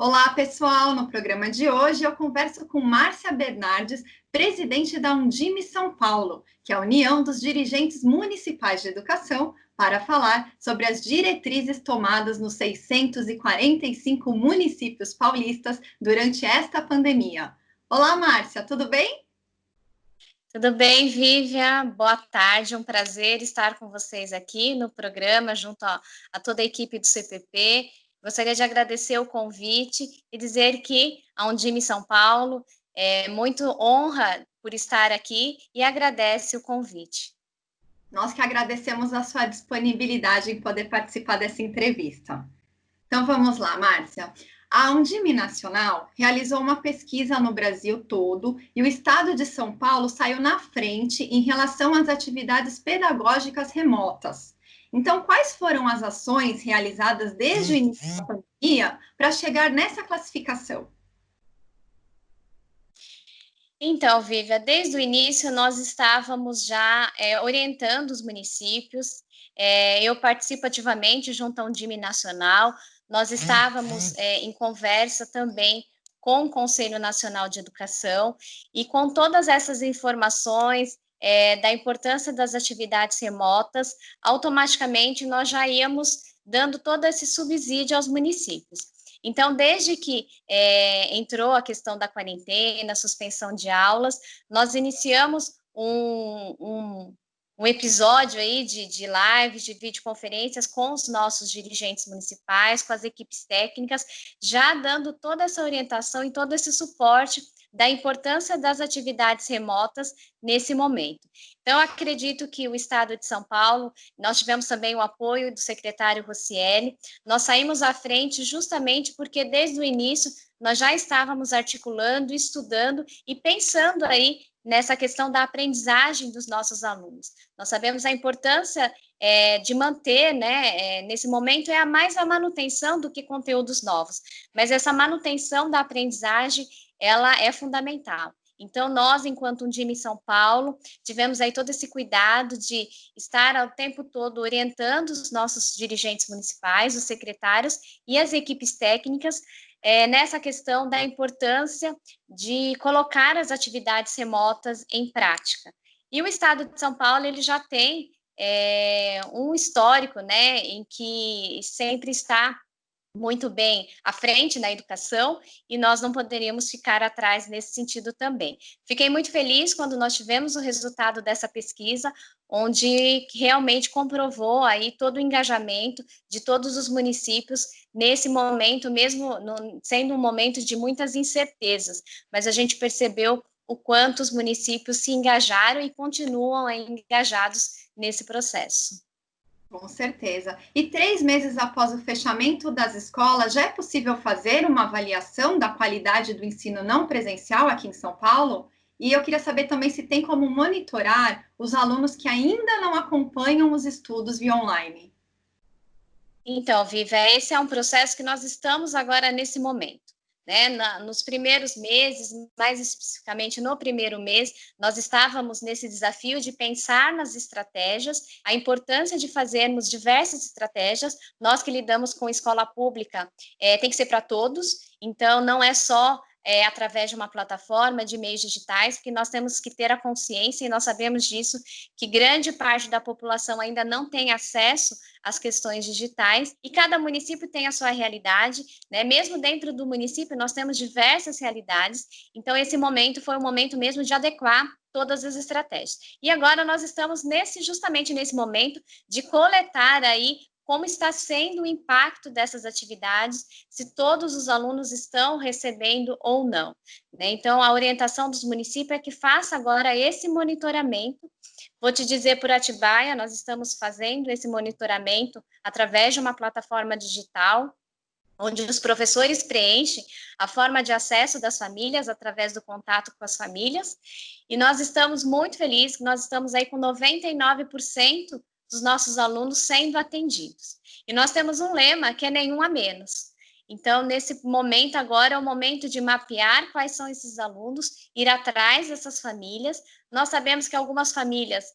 Olá, pessoal! No programa de hoje eu converso com Márcia Bernardes, presidente da Undime São Paulo, que é a União dos Dirigentes Municipais de Educação, para falar sobre as diretrizes tomadas nos 645 municípios paulistas durante esta pandemia. Olá, Márcia, tudo bem? Tudo bem, Vivian? Boa tarde, um prazer estar com vocês aqui no programa, junto a toda a equipe do CPP. Gostaria de agradecer o convite e dizer que a Undime São Paulo é muito honra por estar aqui e agradece o convite. Nós que agradecemos a sua disponibilidade em poder participar dessa entrevista. Então vamos lá, Márcia. A Undime Nacional realizou uma pesquisa no Brasil todo e o estado de São Paulo saiu na frente em relação às atividades pedagógicas remotas. Então, quais foram as ações realizadas desde o início da pandemia para chegar nessa classificação? Então, Vivian, desde o início nós estávamos já orientando os municípios. Eu participo ativamente junto à Undime Nacional. Nós estávamos em conversa também com o Conselho Nacional de Educação e com todas essas informações da importância das atividades remotas, automaticamente nós já íamos dando todo esse subsídio aos municípios. Então, desde que entrou a questão da quarentena, suspensão de aulas, nós iniciamos um episódio aí de lives, de videoconferências com os nossos dirigentes municipais, com as equipes técnicas, já dando toda essa orientação e todo esse suporte da importância das atividades remotas nesse momento. Então, acredito que o Estado de São Paulo, nós tivemos também o apoio do secretário Rossielli, nós saímos à frente justamente porque desde o início nós já estávamos articulando, estudando e pensando aí nessa questão da aprendizagem dos nossos alunos. Nós sabemos a importância de manter, né, nesse momento é mais a manutenção do que conteúdos novos, mas essa manutenção da aprendizagem, ela é fundamental. Então, nós, enquanto Undime São Paulo, tivemos aí todo esse cuidado de estar ao tempo todo orientando os nossos dirigentes municipais, os secretários e as equipes técnicas nessa questão da importância de colocar as atividades remotas em prática. E o Estado de São Paulo, ele já tem um histórico, né, em que sempre está muito bem à frente na educação e nós não poderíamos ficar atrás nesse sentido também. Fiquei muito feliz quando nós tivemos o resultado dessa pesquisa, onde realmente comprovou aí todo o engajamento de todos os municípios nesse momento, mesmo sendo um momento de muitas incertezas, mas a gente percebeu o quanto os municípios se engajaram e continuam engajados nesse processo. Com certeza. E 3 meses após o fechamento das escolas, já é possível fazer uma avaliação da qualidade do ensino não presencial aqui em São Paulo? E eu queria saber também se tem como monitorar os alunos que ainda não acompanham os estudos via online. Então, Viva, esse é um processo que nós estamos agora nesse momento. Né? Nos primeiros meses, mais especificamente no primeiro mês, nós estávamos nesse desafio de pensar nas estratégias, a importância de fazermos diversas estratégias. Nós que lidamos com escola pública, tem que ser para todos, então não é só através de uma plataforma de meios digitais, porque nós temos que ter a consciência, e nós sabemos disso, que grande parte da população ainda não tem acesso às questões digitais, e cada município tem a sua realidade, né? Mesmo dentro do município, nós temos diversas realidades, então esse momento foi o momento mesmo de adequar todas as estratégias. E agora nós estamos justamente nesse momento de coletar aí como está sendo o impacto dessas atividades, se todos os alunos estão recebendo ou não. Né? Então, a orientação dos municípios é que faça agora esse monitoramento. Vou te dizer, por Atibaia, nós estamos fazendo esse monitoramento através de uma plataforma digital, onde os professores preenchem a forma de acesso das famílias através do contato com as famílias, e nós estamos muito felizes que nós estamos aí com 99% dos nossos alunos sendo atendidos. E nós temos um lema que é nenhum a menos. Então, nesse momento agora é o momento de mapear quais são esses alunos, ir atrás dessas famílias. Nós sabemos que algumas famílias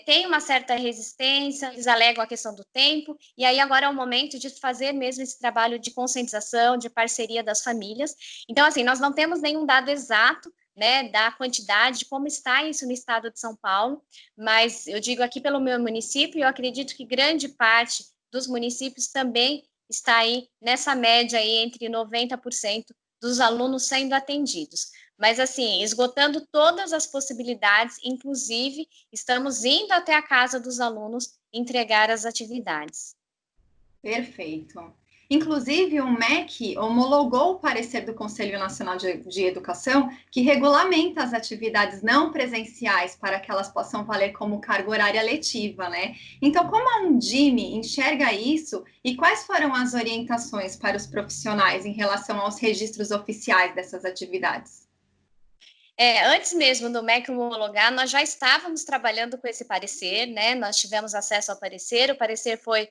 têm uma certa resistência, eles alegam a questão do tempo, e aí agora é o momento de fazer mesmo esse trabalho de conscientização, de parceria das famílias. Então, assim, nós não temos nenhum dado exato, né, da quantidade, de como está isso no estado de São Paulo, mas eu digo aqui pelo meu município, eu acredito que grande parte dos municípios também está aí nessa média aí entre 90% dos alunos sendo atendidos. Mas, assim, esgotando todas as possibilidades, inclusive, estamos indo até a casa dos alunos entregar as atividades. Perfeito. Inclusive, o MEC homologou o parecer do Conselho Nacional de Educação, que regulamenta as atividades não presenciais para que elas possam valer como carga horária letiva, né? Então, como a Undime enxerga isso e quais foram as orientações para os profissionais em relação aos registros oficiais dessas atividades? Antes mesmo do MEC homologar, nós já estávamos trabalhando com esse parecer, né? Nós tivemos acesso ao parecer, o parecer foi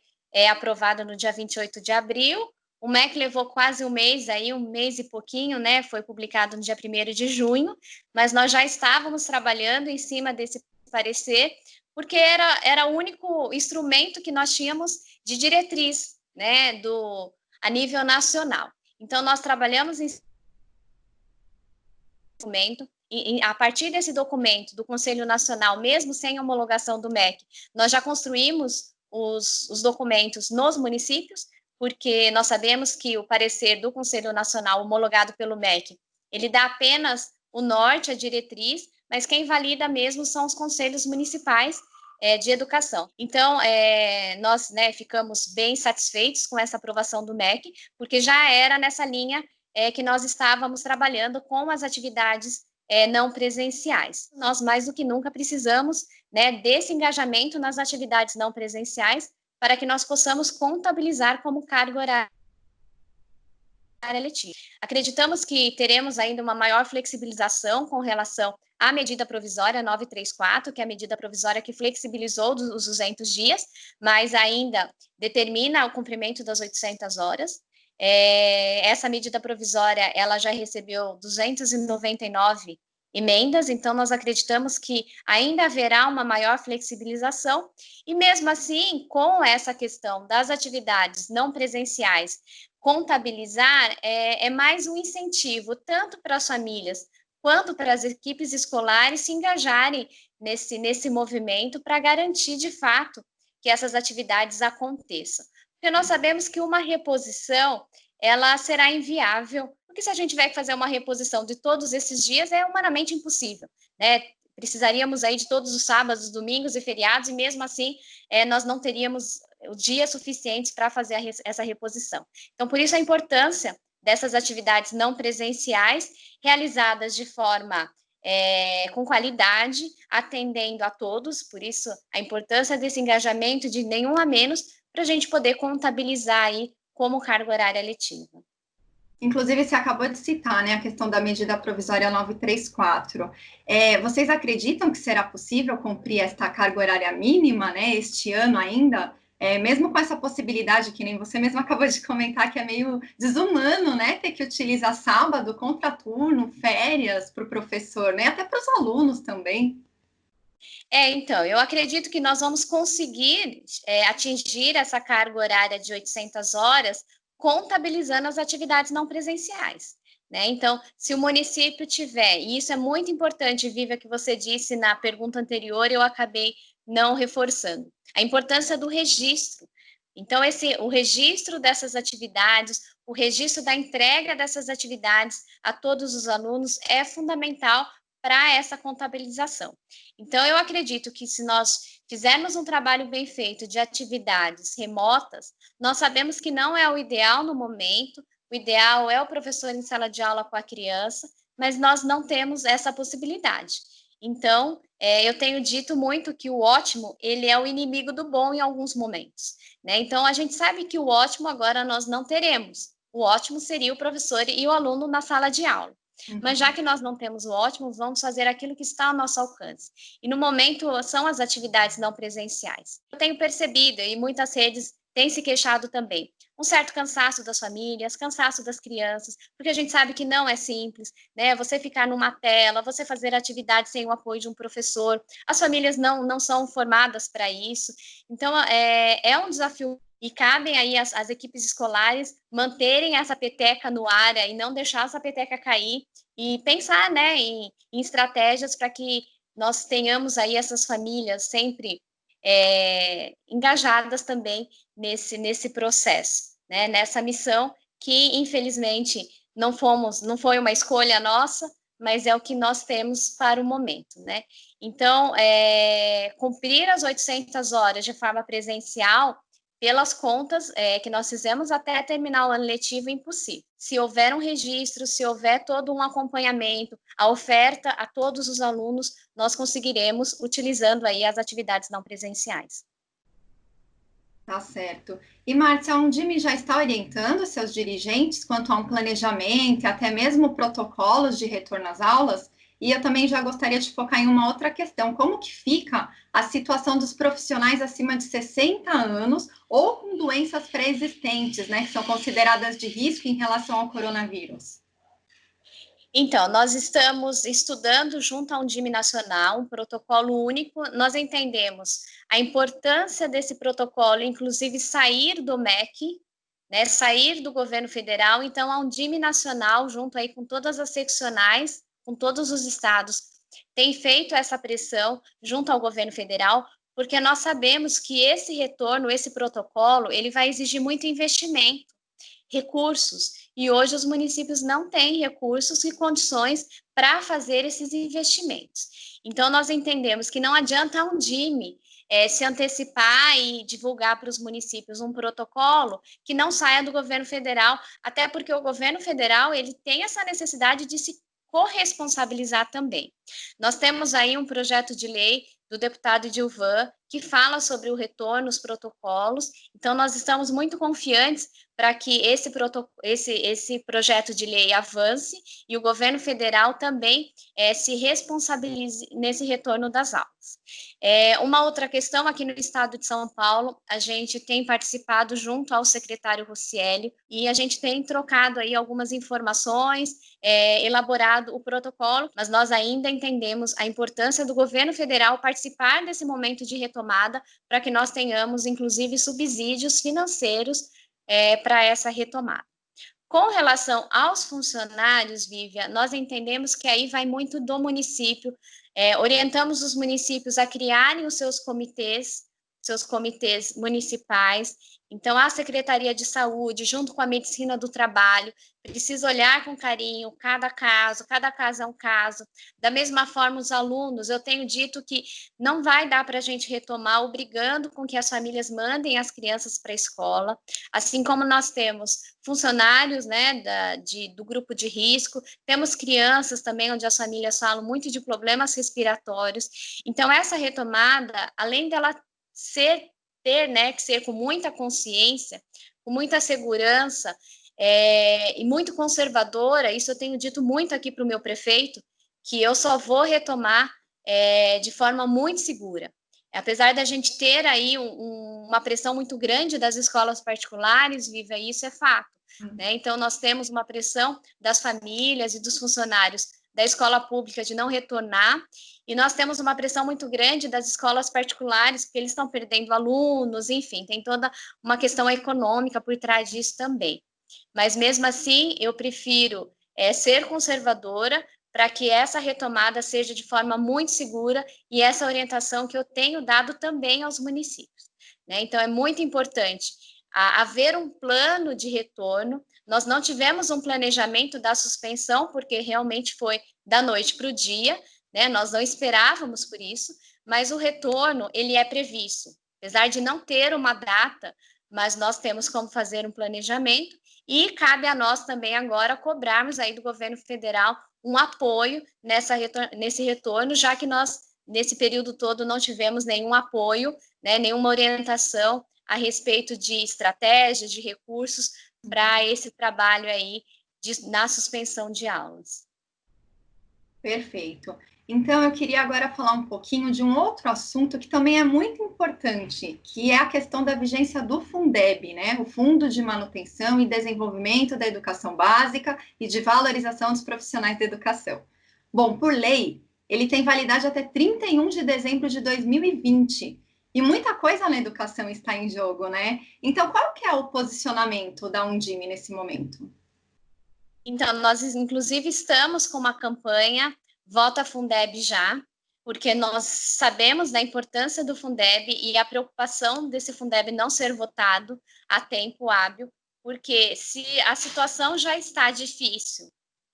aprovado no dia 28 de abril, o MEC levou quase um mês, aí, um mês e pouquinho, né? Foi publicado no dia 1º de junho, mas nós já estávamos trabalhando em cima desse parecer, porque era o único instrumento que nós tínhamos de diretriz, né? A nível nacional. Então, nós trabalhamos em documento, e a partir desse documento do Conselho Nacional, mesmo sem homologação do MEC, nós já construímos os documentos nos municípios, porque nós sabemos que o parecer do Conselho Nacional homologado pelo MEC, ele dá apenas o norte, a diretriz, mas quem valida mesmo são os conselhos municipais de educação. Então, nós, né, ficamos bem satisfeitos com essa aprovação do MEC, porque já era nessa linha que nós estávamos trabalhando com as atividades não presenciais. Nós, mais do que nunca, precisamos, né, desse engajamento nas atividades não presenciais para que nós possamos contabilizar como carga horária letiva. Acreditamos que teremos ainda uma maior flexibilização com relação à medida provisória 934, que é a medida provisória que flexibilizou os 200 dias, mas ainda determina o cumprimento das 800 horas. Essa medida provisória, ela já recebeu 299 emendas, então nós acreditamos que ainda haverá uma maior flexibilização, e mesmo assim, com essa questão das atividades não presenciais, contabilizar é mais um incentivo, tanto para as famílias, quanto para as equipes escolares se engajarem nesse movimento para garantir, de fato, que essas atividades aconteçam. Porque nós sabemos que uma reposição, ela será inviável, porque se a gente tiver que fazer uma reposição de todos esses dias, é humanamente impossível, né? Precisaríamos aí de todos os sábados, domingos e feriados, e mesmo assim, nós não teríamos o dia suficiente para fazer essa reposição. Então, por isso a importância dessas atividades não presenciais, realizadas de forma com qualidade, atendendo a todos, por isso a importância desse engajamento de nenhum a menos, para a gente poder contabilizar aí como carga horária letiva. Inclusive, você acabou de citar, né, a questão da medida provisória 934. Vocês acreditam que será possível cumprir esta carga horária mínima, né, este ano ainda? Mesmo com essa possibilidade, que nem você mesmo acabou de comentar, que é meio desumano, né, ter que utilizar sábado, contraturno, férias para o professor, né, até para os alunos também. Então, eu acredito que nós vamos conseguir atingir essa carga horária de 800 horas contabilizando as atividades não presenciais, né? Então, se o município tiver, e isso é muito importante, Vivian, que você disse na pergunta anterior, eu acabei não reforçando, a importância do registro. Então, o registro dessas atividades, o registro da entrega dessas atividades a todos os alunos é fundamental para essa contabilização. Então, eu acredito que se nós fizermos um trabalho bem feito de atividades remotas, nós sabemos que não é o ideal no momento, o ideal é o professor em sala de aula com a criança, mas nós não temos essa possibilidade. Então, eu tenho dito muito que o ótimo, ele é o inimigo do bom em alguns momentos, né? Então, a gente sabe que o ótimo agora nós não teremos. O ótimo seria o professor e o aluno na sala de aula. Mas já que nós não temos o ótimo, vamos fazer aquilo que está ao nosso alcance. E no momento são as atividades não presenciais. Eu tenho percebido, e muitas redes têm se queixado também. Um certo cansaço das famílias, cansaço das crianças, porque a gente sabe que não é simples, né? Você ficar numa tela, você fazer atividade sem o apoio de um professor, as famílias não são formadas para isso, então é um desafio e cabem aí as equipes escolares manterem essa peteca no ar e não deixar essa peteca cair e pensar, né, em estratégias para que nós tenhamos aí essas famílias sempre engajadas também nesse processo, né, nessa missão que, infelizmente, não foi uma escolha nossa, mas é o que nós temos para o momento, né? Então, cumprir as 800 horas de forma presencial, pelas contas que nós fizemos até terminar o ano letivo, impossível. Se houver um registro, se houver todo um acompanhamento, a oferta a todos os alunos, nós conseguiremos utilizando aí as atividades não presenciais. Tá certo. E, Márcia, a Undime já está orientando seus dirigentes quanto a um planejamento e até mesmo protocolos de retorno às aulas? E eu também já gostaria de focar em uma outra questão. Como que fica a situação dos profissionais acima de 60 anos ou com doenças pré-existentes, né, que são consideradas de risco em relação ao coronavírus? Então, nós estamos estudando junto a Undime Nacional um protocolo único. Nós entendemos a importância desse protocolo, inclusive sair do MEC, né, sair do governo federal. Então, a Undime Nacional, junto aí com todas as seccionais, com todos os estados, tem feito essa pressão junto ao governo federal, porque nós sabemos que esse retorno, esse protocolo, ele vai exigir muito investimento, recursos, e hoje os municípios não têm recursos e condições para fazer esses investimentos. Então, nós entendemos que não adianta a Undime se antecipar e divulgar para os municípios um protocolo que não saia do governo federal, até porque o governo federal ele tem essa necessidade de se corresponsabilizar também. Nós temos aí um projeto de lei do deputado Edilvan, que fala sobre o retorno, os protocolos. Então, nós estamos muito confiantes para que esse projeto de lei avance e o governo federal também se responsabilize nesse retorno das aulas. Uma outra questão, aqui no estado de São Paulo, a gente tem participado junto ao secretário Rossielli e a gente tem trocado aí algumas informações, elaborado o protocolo, mas nós ainda entendemos a importância do governo federal participar desse momento de retomada para que nós tenhamos, inclusive, subsídios financeiros para essa retomada. Com relação aos funcionários, Vivian, nós entendemos que aí vai muito do município, orientamos os municípios a criarem os seus comitês municipais. Então, a Secretaria de Saúde, junto com a Medicina do Trabalho, precisa olhar com carinho cada caso é um caso. Da mesma forma, os alunos, eu tenho dito que não vai dar para a gente retomar obrigando com que as famílias mandem as crianças para a escola, assim como nós temos funcionários, né, do grupo de risco, temos crianças também, onde as famílias falam muito de problemas respiratórios. Então, essa retomada, além dela ter, né, que ser com muita consciência, com muita segurança e muito conservadora, isso eu tenho dito muito aqui para o meu prefeito, que eu só vou retomar de forma muito segura. Apesar da gente ter aí uma pressão muito grande das escolas particulares, Viva, isso é fato, né? Então, nós temos uma pressão das famílias e dos funcionários da escola pública de não retornar, e nós temos uma pressão muito grande das escolas particulares, porque eles estão perdendo alunos, enfim, tem toda uma questão econômica por trás disso também. Mas, mesmo assim, eu prefiro ser conservadora para que essa retomada seja de forma muito segura e essa orientação que eu tenho dado também aos municípios, né? Então, é muito importante haver um plano de retorno. Nós não tivemos um planejamento da suspensão, porque realmente foi da noite para o dia, né? Nós não esperávamos por isso, mas o retorno, ele é previsto. Apesar de não ter uma data, mas nós temos como fazer um planejamento e cabe a nós também agora cobrarmos aí do governo federal um apoio nesse retorno, já que nós, nesse período todo, não tivemos nenhum apoio, né, nenhuma orientação a respeito de estratégias, de recursos para esse trabalho aí na suspensão de aulas. Perfeito. Então, eu queria agora falar um pouquinho de um outro assunto que também é muito importante, que é a questão da vigência do Fundeb, né? O Fundo de Manutenção e Desenvolvimento da Educação Básica e de Valorização dos Profissionais da Educação. Bom, por lei, ele tem validade até 31 de dezembro de 2020. E muita coisa na educação está em jogo, né? Então, qual que é o posicionamento da Undime nesse momento? Então, nós, inclusive, estamos com uma campanha Vota Fundeb já, porque nós sabemos da importância do Fundeb e a preocupação desse Fundeb não ser votado a tempo hábil, porque se a situação já está difícil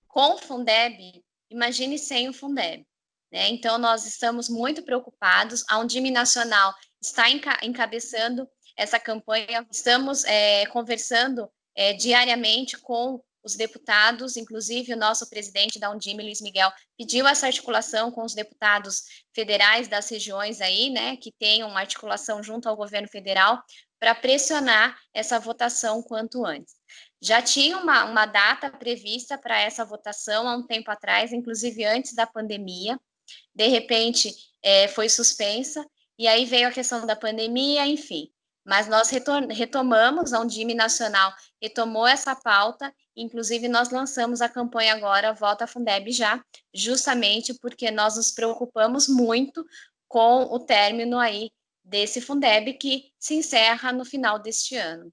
com o Fundeb, imagine sem o Fundeb. Né? Então, nós estamos muito preocupados, a Undime Nacional está encabeçando essa campanha, estamos conversando diariamente com os deputados, inclusive o nosso presidente da Undime, Luiz Miguel, pediu essa articulação com os deputados federais das regiões aí, né, que tenham uma articulação junto ao governo federal para pressionar essa votação quanto antes. Já tinha uma data prevista para essa votação há um tempo atrás, inclusive antes da pandemia, de repente foi suspensa, e aí veio a questão da pandemia, enfim. Mas nós retomamos, a Undime Nacional retomou essa pauta, inclusive nós lançamos a campanha agora, Vota Fundeb já, justamente porque nós nos preocupamos muito com o término aí desse Fundeb, que se encerra no final deste ano.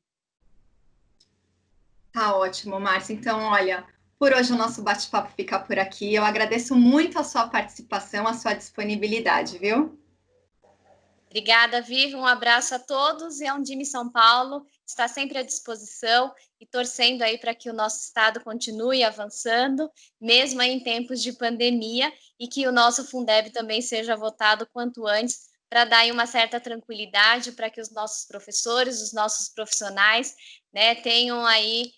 Tá ótimo, Márcia. Então, olha, por hoje o nosso bate-papo fica por aqui. Eu agradeço muito a sua participação, a sua disponibilidade, viu? Obrigada, Vivi. Um abraço a todos e a Undime São Paulo está sempre à disposição e torcendo aí para que o nosso estado continue avançando, mesmo aí em tempos de pandemia, e que o nosso Fundeb também seja votado quanto antes, para dar aí uma certa tranquilidade para que os nossos professores, os nossos profissionais, né, tenham aí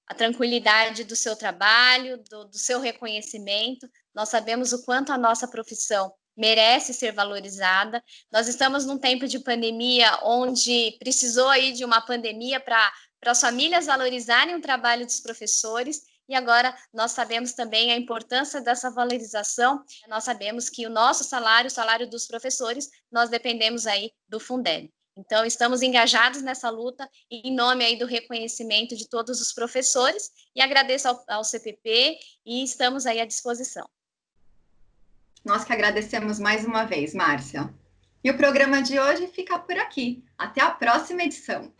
a tranquilidade do seu trabalho, do seu reconhecimento. Nós sabemos o quanto a nossa profissão merece ser valorizada. Nós estamos num tempo de pandemia onde precisou aí de uma pandemia para as famílias valorizarem o trabalho dos professores, e agora nós sabemos também a importância dessa valorização. Nós sabemos que o nosso salário, o salário dos professores, nós dependemos aí do Fundeb. Então, estamos engajados nessa luta em nome aí do reconhecimento de todos os professores, e agradeço ao CPP e estamos aí à disposição. Nós que agradecemos mais uma vez, Márcia. E o programa de hoje fica por aqui. Até a próxima edição.